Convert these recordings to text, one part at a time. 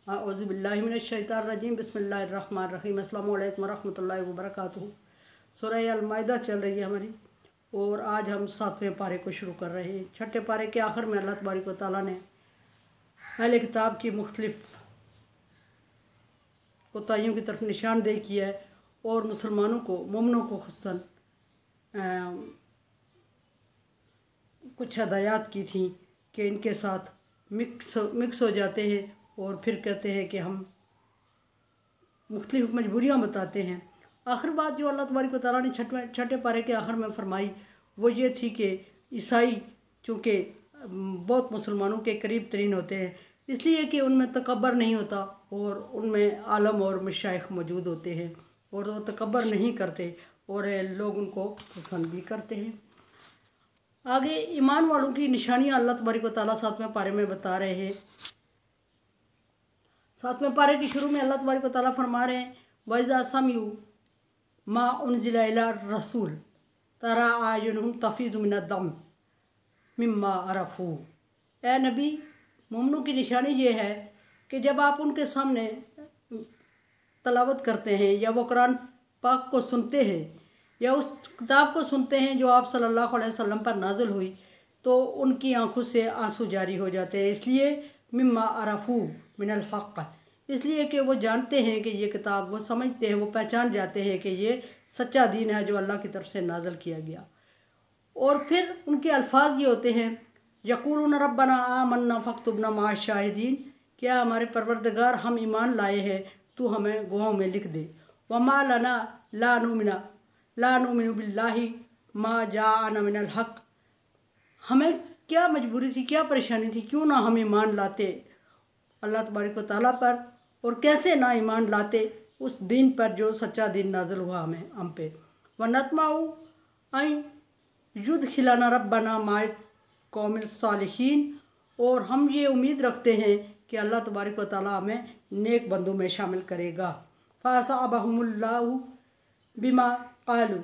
औज़ुबिल्लाहिमिनश्शैतानिर्रजीम बिस्मिल्लाहिर्रहमानिर्रहीम अस्सलामु अलैकुम वरहमतुल्लाहि वबरकातुहू। सूरह अल-माइदा चल रही है हमारी और आज हम 7वें पारे को शुरू कर रहे हैं। छठे पारे के आखिर में अल्लाह तबारक व तआला ने अहले किताब की मुख्तलिफ कोताहियों की तरफ निशानदेही की है और मुसलमानों को मोमिनों को खुसूसन कुछ हदायत की थी कि इनके साथ मिक्स हो जाते हैं और फिर कहते हैं कि हम मुख्तलिफ मजबूरियाँ बताते हैं। आखिर बात जो अल्लाह तबारक व तआला ने छठे पारे के आखिर में फरमाई वो ये थी कि ईसाई चूँकि बहुत मुसलमानों के करीब तरीन होते हैं इसलिए कि उनमें तकब्बर नहीं होता और उनमें आलम और मशाइख मौजूद होते हैं और वो तकब्बर नहीं करते और लोग उनको पसंद भी करते हैं। आगे ईमान वालों की निशानियाँ अल्लाह तबारक व तआला 7वें पारे में बता रहे हैं। 7वें पारे के शुरू में अल्लाह तबारक व तआला फरमा रहे हैं वइज़ा समिउ मा उनज़िला इला रसूल तरा आयुनुहुम तफ़ीज़ु मिनद-दम मिम्मा अरफ़ू। ए नबी, मोमिनों की निशानी ये है कि जब आप उनके सामने तलावत करते हैं या वो कुरान पाक को सुनते हैं या उस किताब को सुनते हैं जो आप सल्लल्लाहु अलैहि वसल्लम पर नाज़िल हुई तो उनकी आंखों से आंसू जारी हो जाते हैं। इसलिए मिम्मा अरफ़ू मिनल हक़, इसलिए कि वो जानते हैं कि ये किताब, वो समझते हैं, वो पहचान जाते हैं कि ये सच्चा दीन है जो अल्लाह की तरफ से नाज़िल किया गया। और फिर उनके अल्फाज ये होते हैं यक़ूलून रब्बना आमन्ना फ़क्तुबना मअ शाहिदीन, क्या हमारे परवरदिगार हम ईमान लाए हैं तू हमें गवाहों में लिख दे। वमा लना ला नुमिनु बिल्लाहि मा जाअना मिनल हक़, हमें क्या मजबूरी थी, क्या परेशानी थी, क्यों ना हम ईमान लाते अल्लाह तबारक व तआला पर और कैसे ना ईमान लाते उस दीन पर जो सच्चा दीन नाज़िल हुआ हम पे। व नतमाउ आई युद्ध खिलाना रब्बना माए कौमिल सालिहीन, और हम ये उम्मीद रखते हैं कि अल्लाह तबारक व तआला हमें नेक बंदों में शामिल करेगा। फ़असाबहुमुल्लाहु बिमा क़ालू,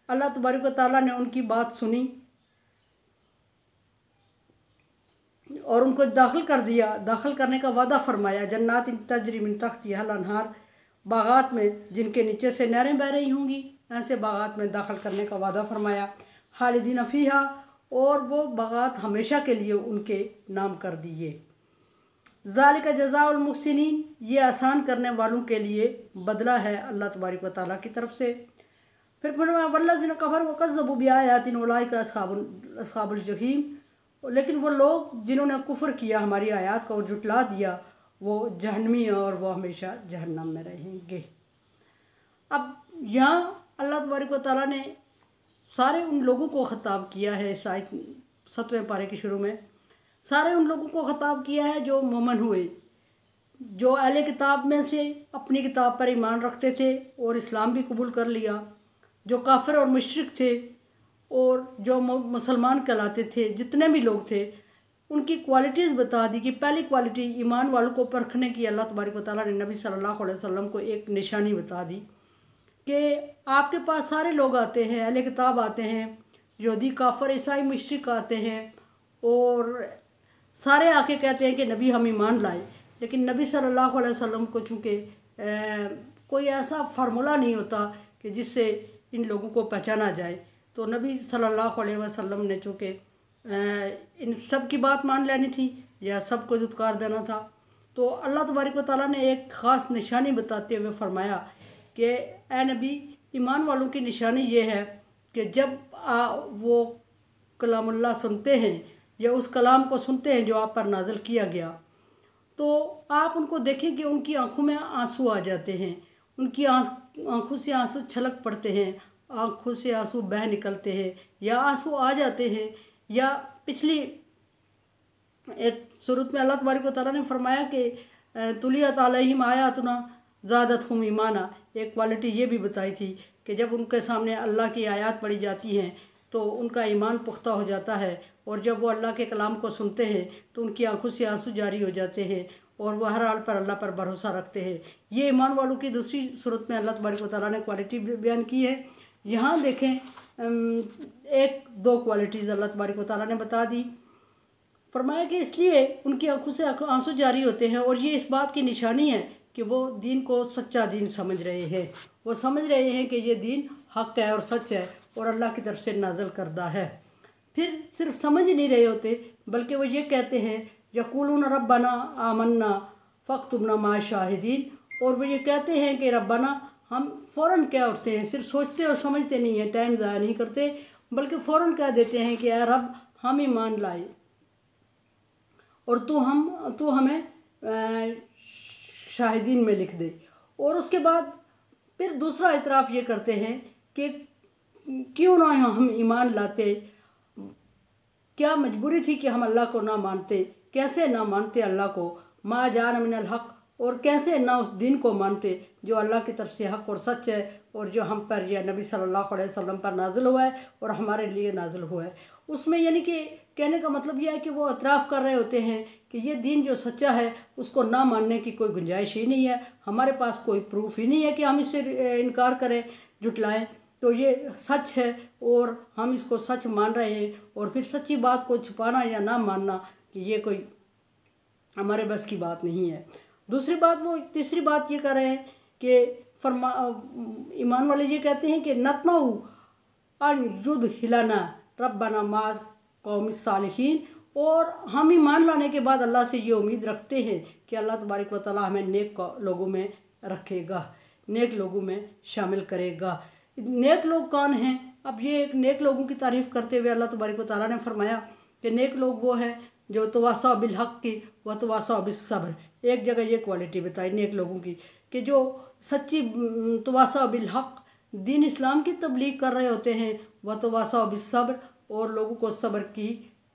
अल्लाह तबारक व तआला ने उनकी बात सुनी और उनको दाखिल कर दिया, दाखिल करने का वादा फरमाया। जन्नातिन तजरी मिन तहतिहल अनहार, बागात में जिनके नीचे से नहरें बह रही होंगी, ऐसे बागात में दाखिल करने का वादा फरमाया। खालिदीन फ़ीहा, और वो बागात हमेशा के लिए उनके नाम कर दिए। ज़ालिका जज़ाउल मुहसिनीन, ये आसान करने वालों के लिए बदला है अल्लाह तबारक व तआला की तरफ से। फिर वल्लज़ीना कफ़रू व कज़्ज़बू बिआयातिना उलाइका अस्हाबुल जहीम, लेकिन वो लोग जिन्होंने कुफ्र किया हमारी आयत को और जुटला दिया वो जहन्नमी और वो हमेशा जहन्नम में रहेंगे। अब यहाँ अल्लाह तबारक व तआला ने सारे उन लोगों को ख़िताब किया है इस आयत 7वें पारे के शुरू में, सारे उन लोगों को ख़िताब किया है जो मोमिन हुए, जो अहले किताब में से अपनी किताब पर ईमान रखते थे और इस्लाम भी कबूल कर लिया, जो काफिर और मुशरिक थे और जो मुसलमान कहलाते थे, जितने भी लोग थे उनकी क्वालिटीज़ बता दी कि पहली क्वालिटी ईमान वालों को परखने की अल्लाह तबारक व तआला ने नबी सल्लल्लाहु अलैहि वसल्लम को एक निशानी बता दी कि आपके पास सारे लोग आते हैं, अहले किताब आते हैं, यहूदी काफिर ईसाई मुशरिक आते हैं और सारे आके कहते हैं कि नबी हम ईमान लाए, लेकिन नबी सल्लल्लाहु अलैहि वसल्लम को चूँकि कोई ऐसा फार्मूला नहीं होता कि जिससे इन लोगों को पहचाना जाए, तो नबी सल्लल्लाहु अलैहि वसल्लम ने चूँकि इन सब की बात मान लेनी थी या सबको दुत्कार देना था, तो अल्लाह तबारक व तआला ने एक ख़ास निशानी बताते हुए फरमाया कि ए नबी, ईमान वालों की निशानी ये है कि जब वो कलामुल्लाह सुनते हैं या उस कलाम को सुनते हैं जो आप पर नाज़िल किया गया, तो आप उनको देखें कि उनकी आँखों में आंसू आ जाते हैं, उनकी आँखों से आंसू छलक पड़ते हैं, आँखों से आंसू बह निकलते हैं या आंसू आ जाते हैं। या पिछली एक सूरत में अल्लाह तबारक व तआला ने फरमाया कि तुलियत अलैहिम आयातुना ज़ादतहुम ईमाना, एक क्वालिटी ये भी बताई थी कि जब उनके सामने अल्लाह की आयत पढ़ी जाती हैं तो उनका ईमान पुख्ता हो जाता है और जब वो अल्लाह के कलाम को सुनते हैं तो उनकी आंखों से आंसू जारी हो जाते हैं और वह हर हाल पर अल्लाह पर भरोसा रखते हैं। ये ईमान वालों की दूसरी सूरत में अल्लाह तबारक व तआला ने क्वालिटी बयान की है। यहाँ देखें एक दो क्वालिटीज़ अल्लाह तबारक व तआला ने बता दी। फरमाया कि इसलिए उनकी आंखों से आंसू जारी होते हैं, और ये इस बात की निशानी है कि वो दीन को सच्चा दीन समझ रहे हैं। वो समझ रहे हैं कि ये दीन हक है और सच है और अल्लाह की तरफ से नाज़िल करदा है। फिर सिर्फ समझ ही नहीं रहे होते, बल्कि वो ये कहते हैं यक़ूलून रब्बना आमन्ना फ़क्तुबना मा शाहिदीन। और वो ये कहते हैं कि रब्बना, हम फ़ौरन क्या उठते हैं, सिर्फ सोचते और समझते नहीं हैं, टाइम ज़ाया नहीं करते, बल्कि फ़ौरन कह देते हैं कि यार रब हम ईमान लाए और तू हमें शाहिदीन में लिख दे। और उसके बाद फिर दूसरा इतराफ़ ये करते हैं कि क्यों ना हम ईमान लाते, क्या मजबूरी थी कि हम अल्लाह को ना मानते, कैसे ना मानते अल्लाह को, मा जान मिनल हक़, और कैसे ना उस दिन को मानते जो अल्लाह की तरफ से हक़ और सच है और जो हम पर या नबी सल्लल्लाहु अलैहि वसल्लम पर नाजिल हुआ है और हमारे लिए नाजिल हुआ है। उसमें यानी कि कहने का मतलब यह है कि वो एतराफ़ कर रहे होते हैं कि ये दीन जो सच्चा है उसको ना मानने की कोई गुंजाइश ही नहीं है, हमारे पास कोई प्रूफ ही नहीं है कि हम इससे इनकार करें, जुटलाएं। तो ये सच है और हम इसको सच मान रहे हैं, और फिर सच्ची बात को छुपाना या ना मानना कि ये कोई हमारे बस की बात नहीं है। दूसरी बात, वो तीसरी बात ये कर रहे हैं कि ईमान वाले ये कहते हैं कि नतमऊ अन युद हिलाना रब्बना माज कौम सालिहीन, और हम ईमान लाने के बाद अल्लाह से ये उम्मीद रखते हैं कि अल्लाह तबारक व तआला हमें नेक लोगों में रखेगा, नेक लोगों में शामिल करेगा। नेक लोग कौन हैं? अब ये एक नेक लोगों की तारीफ़ करते हुए अल्लाह तबारक व तआला ने फरमाया कि नेक लोग वो हैं जो तवासौ बिल हक़ की व तवासौ बिस सब्र। एक जगह ये क्वालिटी बताई नेक लोगों की कि जो सच्ची तवासौ बिल हक़ दीन इस्लाम की तबलीग कर रहे होते हैं, व तवासौ बिस सब्र, और लोगों को सब्र की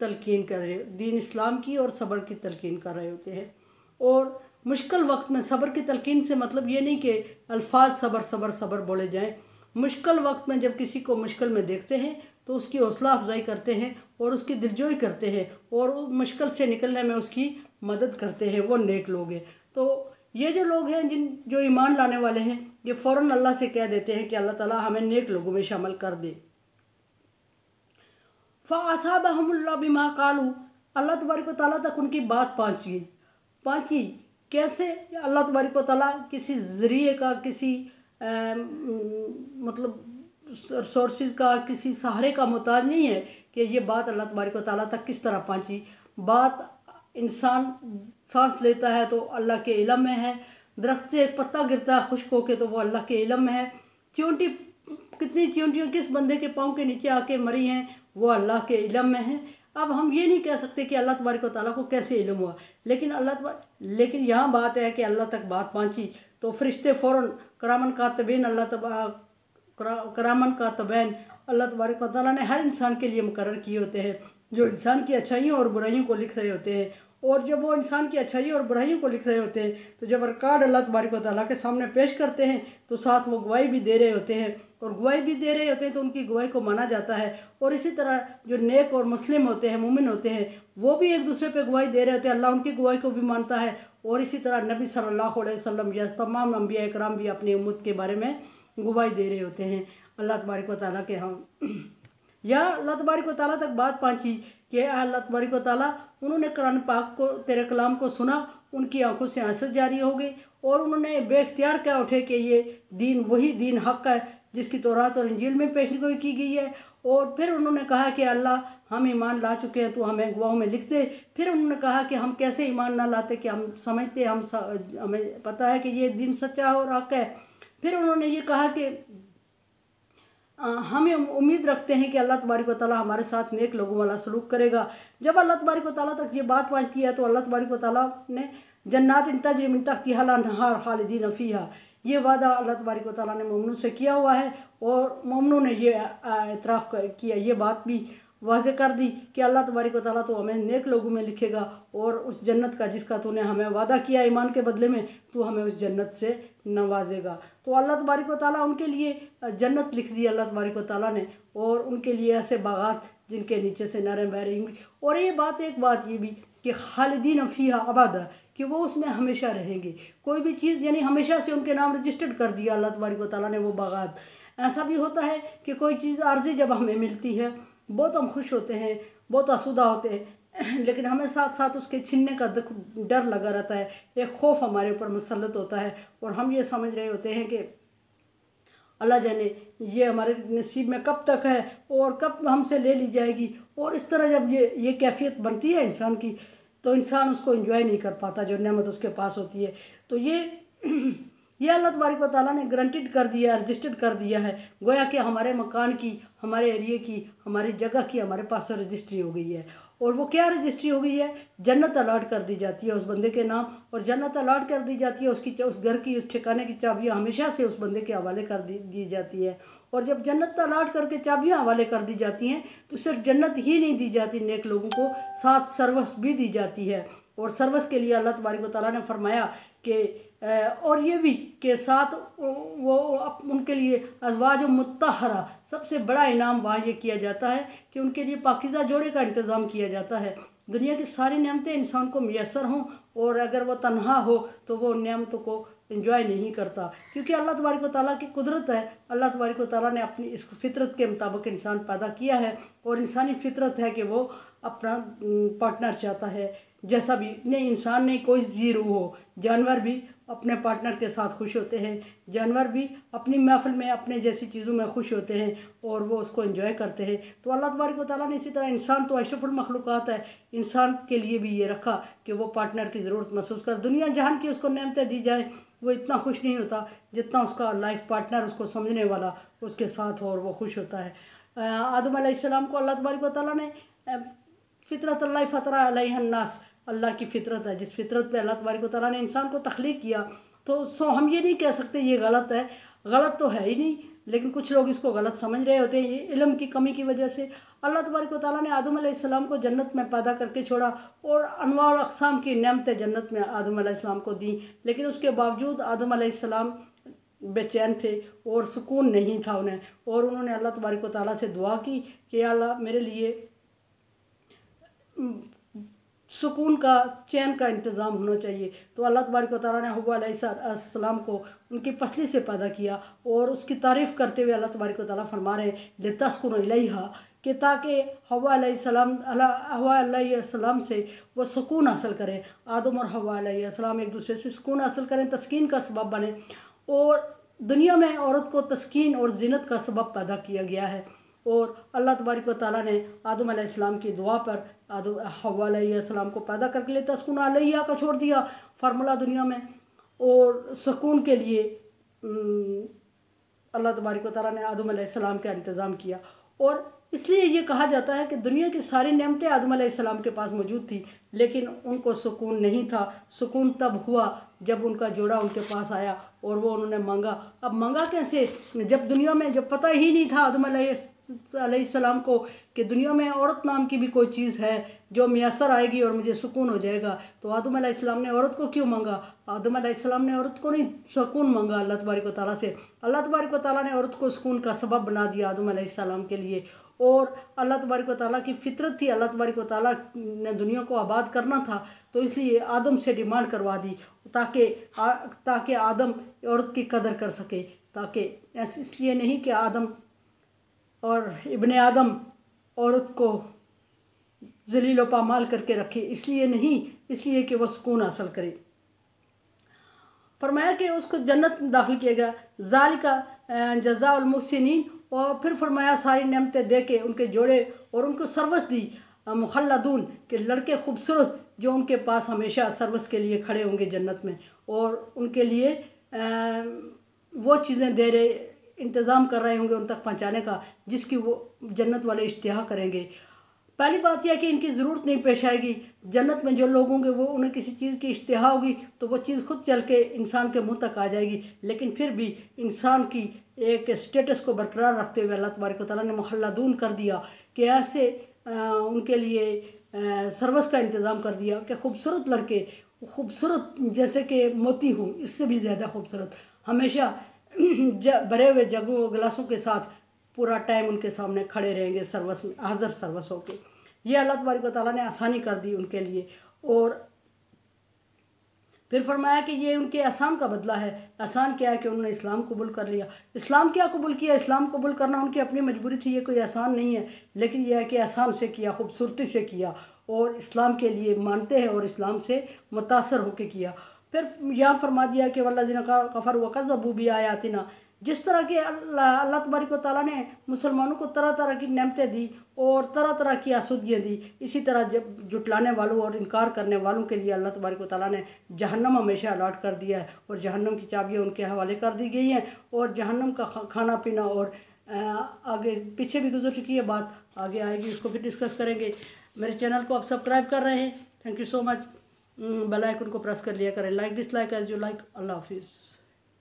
तलकीन कर रहे, दीन इस्लाम की और सब्र की तलकीन कर रहे होते हैं। और मुश्किल वक्त में सब्र की तलकीन से मतलब ये नहीं कि अल्फाज सब्र सब्र सब्र बोले जाएं। मुश्किल वक्त में जब किसी को मुश्किल में देखते हैं तो उसकी हौसला अफजाई करते हैं और उसकी दिलजोई करते हैं और मुश्किल से निकलने में उसकी मदद करते हैं, वो नेक लोग हैं। तो ये जो लोग हैं जो ईमान लाने वाले हैं, ये फ़ौरन अल्लाह से कह देते हैं कि अल्लाह ताला हमें नेक लोगों में शामिल कर दे। फ़असाबहुमुल्लाहु बिमा क़ालू, अल्लाह तबारक व तआला तक उनकी बात पहुँची। कैसे? अल्लाह तबारक व तआला किसी ज़रिए का, किसी मतलब सोर्सेज का, किसी सहारे का मोहताज नहीं है कि ये बात अल्लाह तबारक व तआला तक किस तरह पहुँची। बात इंसान सांस लेता है तो अल्लाह के इल्म में है, दरख्त से एक पत्ता गिरता है खुश्क होके तो वो अल्लाह के इल्म में है, चींटी कितनी चींटियाँ किस बंदे के पाँव के नीचे आके मरी हैं वो अल्लाह के इल्म में है। अब हम ये नहीं कह सकते कि अल्लाह तबारक व तआला को कैसे इल्म हुआ, लेकिन यहाँ बात है कि अल्लाह तक बात पहुँची तो फरिश्ते फ़ौरन करामन कातिबीन अल्लाह तबारक व तआला ने हर इंसान के लिए मुकर्रर किए होते हैं जो इंसान की अच्छाइयों और बुराइयों को लिख रहे होते हैं। और जब वो इंसान की अच्छाइयों और बुराइयों को लिख रहे होते हैं तो जब रिकॉर्ड अल्लाह तबारक व तआला के सामने पेश करते हैं तो साथ वो गवाही भी दे रहे होते हैं, और गवाही भी दे रहे होते हैं तो उनकी गवाही को माना जाता है। और इसी तरह जो नेक और मुस्लिम होते हैं, मोमिन होते हैं, वो भी एक दूसरे पे गवाही दे रहे होते हैं, अल्लाह उनकी गवाही को भी मानता है। और इसी तरह नबी सल्लल्लाहु अलैहि वसल्लम या तमाम अंबिया इकराम भी अपनी उम्मत के बारे में गवाही दे रहे होते हैं अल्लाह तबारक व तआला के। हम या अल्लाह तबारक व तआला तक बात पहुँची कि अल्लाह तबारक व तआला उन्होंने कुरान पाक को, तेरे कलाम को सुना, उनकी आंखों से आंसू जारी हो गए और उन्होंने बेख्तियार क्या उठे कि ये दीन वही दीन हक़ है जिसकी तौरात और इंजील में पेशगोई की गई है। और फिर उन्होंने कहा कि अल्लाह हम ईमान ला चुके हैं तो हमें गवाहों में लिख दे। फिर उन्होंने कहा कि हम कैसे ईमान ना लाते, कि हम समझते, हमें पता है कि ये दीन सच्चा और हक़ है। फिर उन्होंने ये कहा कि हमें उम्मीद रखते हैं कि अल्लाह तबारक व तआला हमारे साथ नेक लोगों वाला सलूक करेगा। जब अल्लाह तबारक व तआला तक ये बात पहुँचती है तो अल्लाह तबारक व तआला ने जन्नात तजरी मिन तहतिहा अल-अनहार खालिदीन फ़ीहा, ये वादा अल्लाह तबारक व तआला ने मोमिनों से किया हुआ है। और मोमिनों ने ये एतराफ़ किया, ये बात भी वाज़े कर दी कि अल्लाह तबारक व तआला तो हमें नेक लोगों में लिखेगा और उस जन्नत का जिसका तूने हमें वादा किया ईमान के बदले में, तू हमें उस जन्नत से नवाजेगा। तो अल्लाह तबारक व तआला उनके लिए जन्नत लिख दी अल्लाह तबारक व तआला ने, और उनके लिए ऐसे बागात जिनके नीचे से नहरें बह रही होंगी। और ये बात ये भी कि खालिदीन फ़ीहा अबदा, कि वो उसमें हमेशा रहेंगे। कोई भी चीज़ यानी हमेशा से उनके नाम रजिस्टर्ड कर दिया अल्लाह तबारक व तआला ने वो बागात। ऐसा भी होता है कि कोई चीज़ आर्जी जब हमें मिलती है बहुत हम खुश होते हैं, बहुत आसूदा होते हैं, लेकिन हमें साथ साथ उसके छीनने का डर लगा रहता है, एक खौफ हमारे ऊपर मुसल्लत होता है और हम ये समझ रहे होते हैं कि अल्लाह जाने ये हमारे नसीब में कब तक है और कब हमसे ले ली जाएगी। और इस तरह जब ये कैफियत बनती है इंसान की, तो इंसान उसको एंजॉय नहीं कर पाता जो नेमत उसके पास होती है। तो ये अल्लाह तबारक व तआला ने गारंटीड कर दिया, रजिस्टर्ड कर दिया है, गोया कि हमारे मकान की, हमारे एरिए की, हमारी जगह की हमारे पास रजिस्ट्री हो गई है। और वो क्या रजिस्ट्री हो गई है? जन्नत अलाट कर दी जाती है उस बंदे के नाम, और जन्नत अलाट कर दी जाती है, उसकी उस घर की, उस ठिकाने की चाबियाँ हमेशा से उस बंदे के हवाले कर दी जाती है। और जब जन्नत अलाट करके चाबियाँ हवाले कर दी जाती हैं तो सिर्फ जन्नत ही नहीं दी जाती नेक लोगों को, साथ सर्वस भी दी जाती है। और सर्वस के लिए अल्लाह तबारक व तआला ने फरमाया कि और ये भी कि साथ वो उनके लिए अज़वाज मुत्तहरा, सबसे बड़ा इनाम वहाँ ये किया जाता है कि उनके लिए पाकीज़ा जोड़े का इंतज़ाम किया जाता है। दुनिया की सारी नेमतें इंसान को मैसर हों और अगर वो तन्हा हो तो वो उन नेमतों को एंजॉय नहीं करता, क्योंकि अल्लाह तबारक व तआला की कुदरत है। अल्लाह तबारक व तआला ने अपनी इस फितरत के मुताबिक इंसान पैदा किया है और इंसानी फितरत है कि वो अपना पार्टनर चाहता है, जैसा भी नहीं इंसान नहीं कोई ज़ीरो हो। जानवर भी अपने पार्टनर के साथ खुश होते हैं, जानवर भी अपनी महफिल में अपने जैसी चीज़ों में खुश होते हैं और वो उसको एंजॉय करते हैं। तो अल्लाह तबारक व तआला ने इसी तरह इंसान तो अशरफुल मखलूक़ात है, इंसान के लिए भी ये रखा कि वो पार्टनर की ज़रूरत महसूस कर। दुनिया जहान की उसको नेमतें दी जाए वो इतना खुश नहीं होता जितना उसका लाइफ पार्टनर उसको समझने वाला उसके साथ हो और वो खुश होता है। आदम अलैहिस्सलाम को अल्लाह तबारक व तआला ने फितरत अल्लाह फ़तरा अलैहिन्नास, अल्लाह की फितरत है, जिस फितरत पे अल्लाह तबारक व तआला ने इंसान को तख्लीक किया, तो हम ये नहीं कह सकते ये गलत है, गलत तो है ही नहीं, लेकिन कुछ लोग इसको गलत समझ रहे होते हैं। ये इल्म की कमी की वजह से अल्लाह तबारक व तआला ने आदम अलैहिस्सलाम को जन्नत में पैदा करके छोड़ा और अनवा और अक़साम की नेमतें जन्नत में आदम अलैहिस्सलाम को दी, लेकिन उसके बावजूद आदम अलैहिस्सलाम बेचैन थे और सुकून नहीं था उन्हें। और उन्होंने अल्लाह तबारक व तआला से दुआ की कि अल्लाह मेरे लिए सुकून का, चैन का इंतज़ाम होना चाहिए। तो अल्लाह तबारक व तआला ने हव्वा अलैहिस्सलाम को उनकी पसली से पैदा किया और उसकी तारीफ़ करते हुए अल्लाह तबारक व तआला फरमा रहे लितस्कुनु इलैहा, कि ताकि हव्वा अलैहिस्सलाम से वो सुकून हासिल करें। आदम और हव्वा अलैहिस्सलाम एक दूसरे से सुकून हासिल करें, तस्कीन का सबब बने। और दुनिया में औरत को तस्कीन और ज़ीनत का सबब पैदा किया गया है। और अल्लाह तबारक व तआला ने आदम अलैहिस्सलाम की दुआ पर हव्वा अलैहिस्सलाम को पैदा करके लिए तस्कुन अलैहा का छोड़ दिया फार्मूला दुनिया में, और सुकून के लिए अल्लाह तबारक व तआला ने आदम अलैहिस्सलाम का इंतज़ाम किया। और इसलिए ये कहा जाता है कि दुनिया की सारी नेमतें आदम अलैहिस्सलाम के पास मौजूद थी, लेकिन उनको सुकून नहीं था। सुकून तब हुआ जब उनका जोड़ा उनके पास आया और वो उन्होंने मांगा। अब मांगा कैसे, जब दुनिया में जब पता ही नहीं था आदम अलैहिस्सलाम को कि दुनिया में औरत नाम की भी कोई चीज़ है जो मैसर आएगी और मुझे सुकून हो जाएगा, तो आदम अलैहिस्सलाम ने औरत को क्यों मांगा? आदम अलैहिस्सलाम ने औरत को नहीं, सुकून मांगा अल्लाह तबारक व तआला से। अल्लाह तबारक व तआला ने औरत को सुकून का सबब बना दिया आदम अलैहिस्सलाम के लिए। और अल्लाह तबारक व तआला की फितरत थी, अल्लाह तबारक व तआला ने दुनिया को आबाद करना था, तो इसलिए आदम से डिमांड करवा दी ताकि आदम औरत की कदर कर सके। ताकि इसलिए नहीं कि आदम और इब्ने आदम औरत को ज़लील व पामाल करके रखे, इसलिए नहीं, इसलिए कि वह सुकून हासिल करे। फरमाया कि उसको जन्नत में दाखिल किया गया, ज़ालिका जज़ाउल मुहसिनीन। और फिर फरमाया सारी नेमतें दे के उनके जोड़े और उनको सर्वस दी, मुखल्लदून के लड़के खूबसूरत जो उनके पास हमेशा सर्वस के लिए खड़े होंगे जन्नत में, और उनके लिए वो चीज़ें दे रहे, इंतज़ाम कर रहे होंगे उन तक पहुँचाने का जिसकी वो जन्नत वाले इश्तिहा करेंगे। पहली बात यह है कि इनकी ज़रूरत नहीं पेश आएगी। जन्नत में जो लोग होंगे वो उन्हें किसी चीज़ की इश्तिहा होगी तो वो चीज़ खुद चल के इंसान के मुंह तक आ जाएगी, लेकिन फिर भी इंसान की एक स्टेटस को बरकरार रखते हुए अल्लाह तबारक व तआला ने मुखल्लदून कर दिया कि ऐसे उनके लिए सर्वस का इंतज़ाम कर दिया कि खूबसूरत लड़के, खूबसूरत जैसे कि मोती हूँ, इससे भी ज़्यादा खूबसूरत, हमेशा भरे हुए जगों गिलासों के साथ पूरा टाइम उनके सामने खड़े रहेंगे सर्वस में, हाज़िर सर्वस होके। ये अल्लाह तबारक व तआला ने आसानी कर दी उनके लिए। और फिर फरमाया कि ये उनके एहसान का बदला है। एहसान क्या है कि उन्होंने इस्लाम कबूल कर लिया। इस्लाम क्या कबूल किया? इस्लाम कबूल करना उनकी अपनी मजबूरी थी, ये कोई एहसान नहीं है, लेकिन यह है कि एहसान से किया, खूबसूरती से किया। और इस्लाम के लिए मानते हैं और इस्लाम से मुतासर होकर किया। फिर यहाँ फरमा दिया कि वल्लज़ीना कफ़र व कज़्ज़बू भी आयातिना, जिस तरह के अल्लाह तबारक व तआला ने मुसलमानों को तरह तरह की नेमतें दी और तरह तरह की आसूदियाँ दी, इसी तरह जब जुटलाने वालों और इनकार करने वालों के लिए अल्लाह तबारक व तआला ने जहन्नम हमेशा अलॉट कर दिया है और जहन्नम की चाबियाँ उनके हवाले कर दी गई हैं। और जहन्नम का खाना पीना और आगे पीछे भी गुजर चुकी है बात, आगे आएगी, उसको फिर डिस्कस करेंगे। मेरे चैनल को आप सब्सक्राइब कर रहे हैं, thank you so much. Bell icon को प्रेस कर लिया करें, like dislike as you like. अल्लाह हाफिज़।